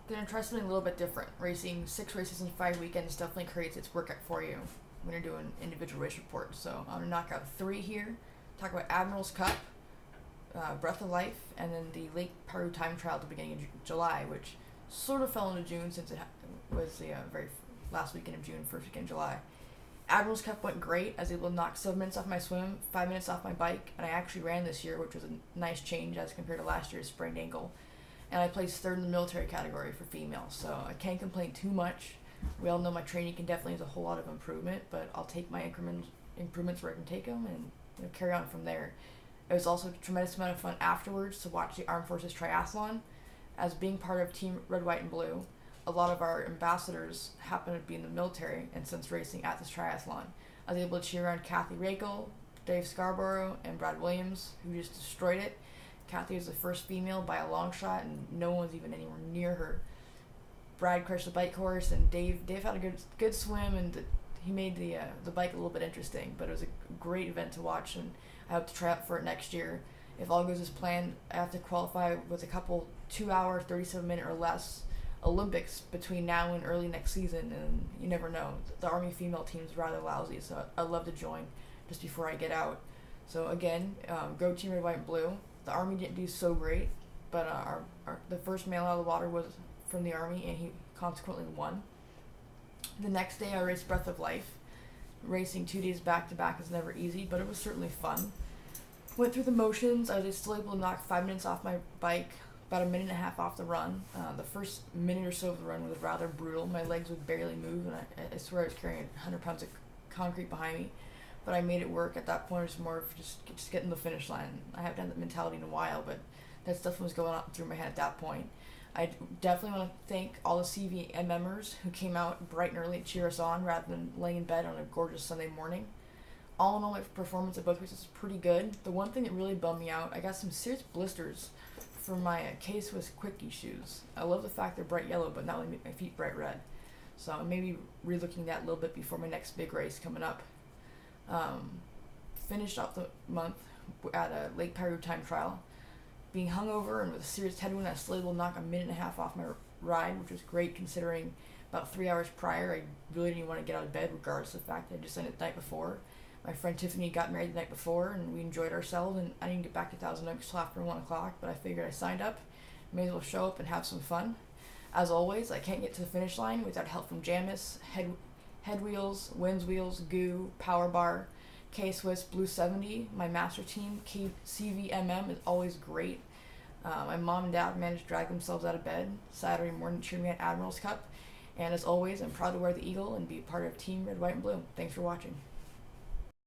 Gonna try something a little bit different. Racing 6 races in 5 weekends definitely creates its workout for you when you're doing individual race reports. So I'm gonna knock out 3 here. Talk about Admirals Cup, Breath of Life, and then the Lake Piru time trial at the beginning of July, which sort of fell into June since it was the very last weekend of June, first weekend of July. Admirals Cup went great. I was able to knock 7 minutes off my swim, 5 minutes off my bike, and I actually ran this year, which was a nice change as compared to last year's sprained ankle. And I placed 3rd in the military category for females, so I can't complain too much. We all know my training can definitely use a whole lot of improvement, but I'll take my improvements where I can take them and carry on from there. It was also a tremendous amount of fun afterwards to watch the Armed Forces Triathlon. As being part of Team Red, White, and Blue, a lot of our ambassadors happen to be in the military and since racing at this triathlon. I was able to cheer on Kathy Rakel, Dave Scarborough, and Brad Williams, who just destroyed it. Kathy was the first female by a long shot, and no one's even anywhere near her. Brad crushed the bike course, and Dave had a good swim, and he made the bike a little bit interesting. But it was a great event to watch, and I hope to try out for it next year. If all goes as planned, I have to qualify with a couple 2-hour, 37-minute or less Olympics between now and early next season, and you never know. The Army female team is rather lousy, so I'd love to join just before I get out. So again, go Team Red, White, and Blue. The Army didn't do so great, but the first male out of the water was from the Army, and he consequently won. The next day I raced Breath of Life. Racing 2 days back-to-back is never easy, but it was certainly fun. Went through the motions. I was still able to knock 5 minutes off my bike, about a minute and a half off the run. The first minute or so of the run was rather brutal. My legs would barely move, and I swear I was carrying 100 pounds of concrete behind me. But I made it work. At that point, it was more of just getting the finish line. I haven't had that mentality in a while, but that stuff was going on through my head at that point. I definitely want to thank all the CVMMers who came out bright and early to cheer us on rather than laying in bed on a gorgeous Sunday morning. All in all, my performance at both races was pretty good. The one thing that really bummed me out, I got some serious blisters from my K-Swiss Quickie shoes. I love the fact they're bright yellow, but now they make my feet bright red. So I'm maybe relooking that a little bit before my next big race coming up. Finished off the month at a Lake Piru time trial. Being hungover and with a serious headwind, I was still able to knock a minute and a half off my ride, which was great considering about 3 hours prior, I really didn't want to get out of bed regardless of the fact that I just signed it the night before. My friend Tiffany got married the night before, and we enjoyed ourselves, and I didn't get back to Thousand Oaks till after 1 o'clock, but I figured I signed up, may as well show up and have some fun. As always, I can't get to the finish line without help from Jamis, Head Wheels, Winds Wheels, Goo, Powerbar, K-Swiss, Blueseventy. My master team, CVMM, is always great. My mom and dad managed to drag themselves out of bed Saturday morning to cheer me at Admirals Cup. And as always, I'm proud to wear the eagle and be part of Team Red, White, and Blue. Thanks for watching.